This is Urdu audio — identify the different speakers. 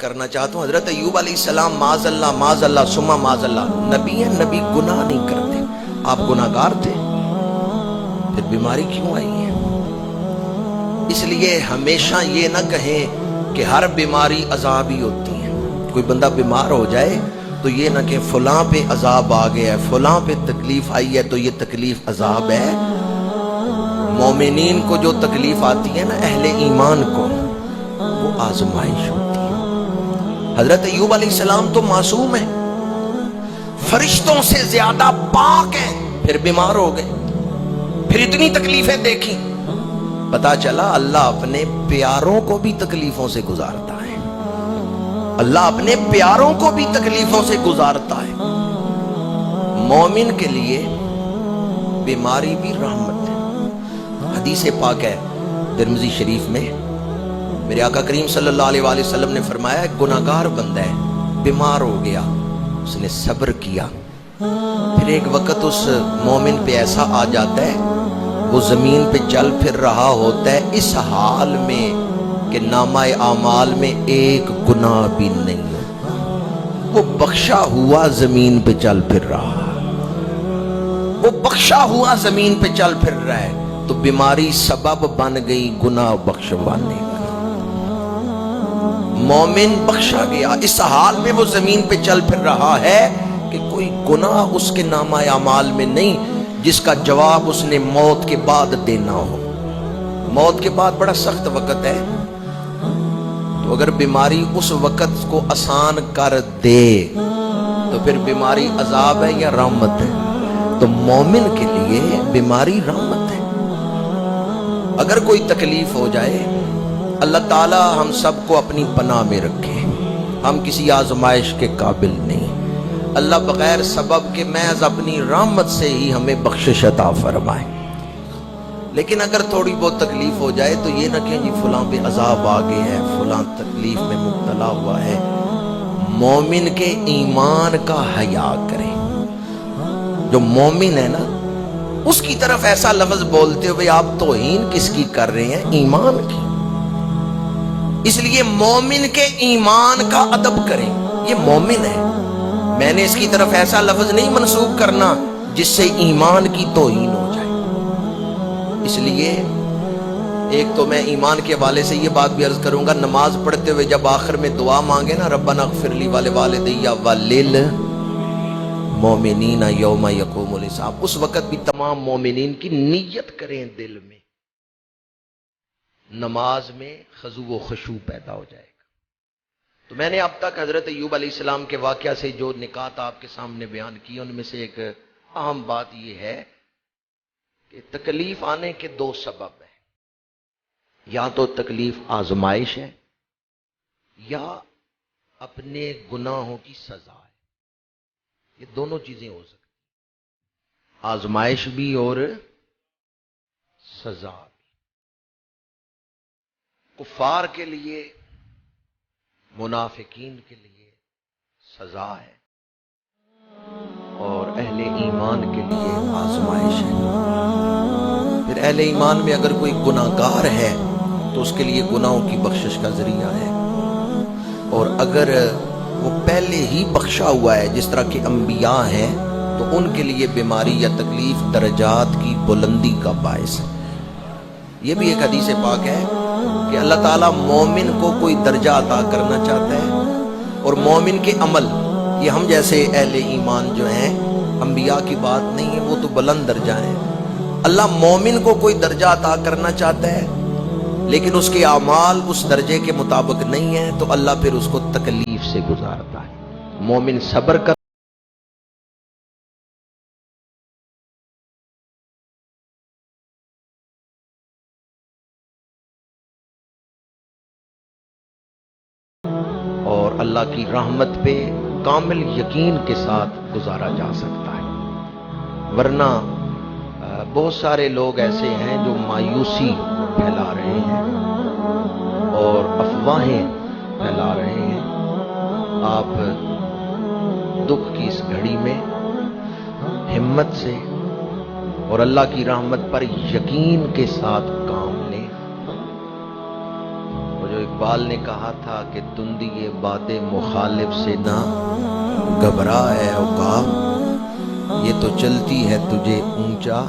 Speaker 1: کرنا چاہتا ہوں، حضرت ایوب علیہ السلام معاذ اللہ ثم معاذ اللہ نبی ہیں، نبی گناہ نہیں کرتے، آپ گناہگار تھے، پھر بیماری کیوں آئی ہے؟ اس لیے ہمیشہ یہ نہ کہیں کہ ہر بیماری عذاب ہی ہوتی ہے۔ کوئی بندہ بیمار ہو جائے تو یہ نہ کہ فلاں پہ عذاب آ گیا ہے، فلاں پہ تکلیف آئی ہے تو یہ تکلیف عذاب ہے۔ مومنین کو جو تکلیف آتی ہے نا، اہل ایمان کو، وہ آزمائش ہوتی ہے۔ حضرت ایوب علیہ السلام تو معصوم ہیں، فرشتوں سے زیادہ پاک ہیں، پھر بیمار ہو گئے، پھر اتنی تکلیفیں دیکھی، پتا چلا اللہ اپنے پیاروں کو بھی تکلیفوں سے گزارتا ہے، اللہ اپنے پیاروں کو بھی تکلیفوں سے گزارتا ہے۔ مومن کے لیے بیماری بھی رحمت ہے۔ حدیث پاک ہے ترمذی شریف میں، میرے آقا کریم صلی اللہ علیہ وآلہ وسلم نے فرمایا، گناہگار بندہ ہے، بیمار ہو گیا، اس نے صبر کیا، پھر ایک وقت اس مومن پہ ایسا آ جاتا ہے، وہ زمین پہ چل پھر رہا ہوتا ہے اس حال میں کہ نامہ اعمال میں ایک گناہ بھی نہیں ہوتا، وہ بخشا ہوا زمین پہ چل پھر رہا، وہ بخشا ہوا زمین پہ چل پھر رہا ہے، تو بیماری سبب بن گئی گناہ بخشوانے کا۔ مومن بخشا گیا، اس حال میں وہ زمین پہ چل پھر رہا ہے کہ کوئی گناہ اس کے نامہ اعمال میں نہیں جس کا جواب اس نے موت کے بعد دینا ہو۔ موت کے بعد بڑا سخت وقت ہے، تو اگر بیماری اس وقت کو آسان کر دے تو پھر بیماری عذاب ہے یا رحمت ہے؟ تو مومن کے لیے بیماری رحمت ہے۔ اگر کوئی تکلیف ہو جائے، اللہ تعالی ہم سب کو اپنی پناہ میں رکھے، ہم کسی آزمائش کے قابل نہیں، اللہ بغیر سبب کے محض اپنی رحمت سے ہی ہمیں بخشش عطا فرمائے۔ لیکن اگر تھوڑی بہت تکلیف ہو جائے تو یہ نہ کہ جی فلاں پہ عذاب آ گئے ہے، فلاں تکلیف میں مبتلا ہوا ہے۔ مومن کے ایمان کا حیا کرے، جو مومن ہے نا اس کی طرف ایسا لفظ بولتے ہوئے آپ توہین کس کی کر رہے ہیں؟ ایمان کی۔ اس لیے مومن کے ایمان کا ادب کریں، یہ مومن ہے، میں نے اس کی طرف ایسا لفظ نہیں منسوب کرنا جس سے ایمان کی توہین ہو جائے۔ اس لیے ایک تو میں ایمان کے حوالے سے یہ بات بھی عرض کروں گا، نماز پڑھتے ہوئے جب آخر میں دعا مانگے نا، ربنا اغفر لی ولوالدی وللمؤمنین یوم یقوم الحساب، اس وقت بھی تمام مومنین کی نیت کریں دل میں، نماز میں خضوع و خشوع پیدا ہو جائے گا۔ تو میں نے اب تک حضرت ایوب علیہ السلام کے واقعہ سے جو نکات آپ کے سامنے بیان کی، ان میں سے ایک اہم بات یہ ہے کہ تکلیف آنے کے دو سبب ہیں، یا تو تکلیف آزمائش ہے یا اپنے گناہوں کی سزا ہے، یہ دونوں چیزیں ہو سکتی ہیں، آزمائش بھی اور سزا بھی۔ کفار کے لیے، منافقین کے لیے سزا ہے، اور اہل ایمان کے لیے آزمائش ہے۔ پھر اہل ایمان میں اگر کوئی گناہگار ہے تو اس کے لیے گناہوں کی بخشش کا ذریعہ ہے، اور اگر وہ پہلے ہی بخشا ہوا ہے جس طرح کے انبیاء ہیں تو ان کے لیے بیماری یا تکلیف درجات کی بلندی کا باعث ہے۔ یہ بھی ایک حدیث پاک ہے کہ اللہ تعالیٰ مومن کو کوئی درجہ عطا کرنا چاہتا ہے، اور مومن کے عمل، یہ ہم جیسے اہل ایمان جو ہیں، انبیاء کی بات نہیں ہے، وہ تو بلند درجہ ہیں، اللہ مومن کو کوئی درجہ عطا کرنا چاہتا ہے لیکن اس کے اعمال اس درجے کے مطابق نہیں ہیں تو اللہ پھر اس کو تکلیف سے گزارتا ہے۔ مومن صبر کر اور اللہ کی رحمت پہ کامل یقین کے ساتھ گزارا جا سکتا ہے۔ ورنہ بہت سارے لوگ ایسے ہیں جو مایوسی پھیلا رہے ہیں اور افواہیں پھیلا رہے ہیں۔ آپ دکھ کی اس گھڑی میں ہمت سے اور اللہ کی رحمت پر یقین کے ساتھ کام لیں۔ وہ جو ایک اقبال نے کہا تھا کہ تندی یہ باد مخالف سے نہ گھبرا ہے عقاب، یہ تو چلتی ہے تجھے اونچا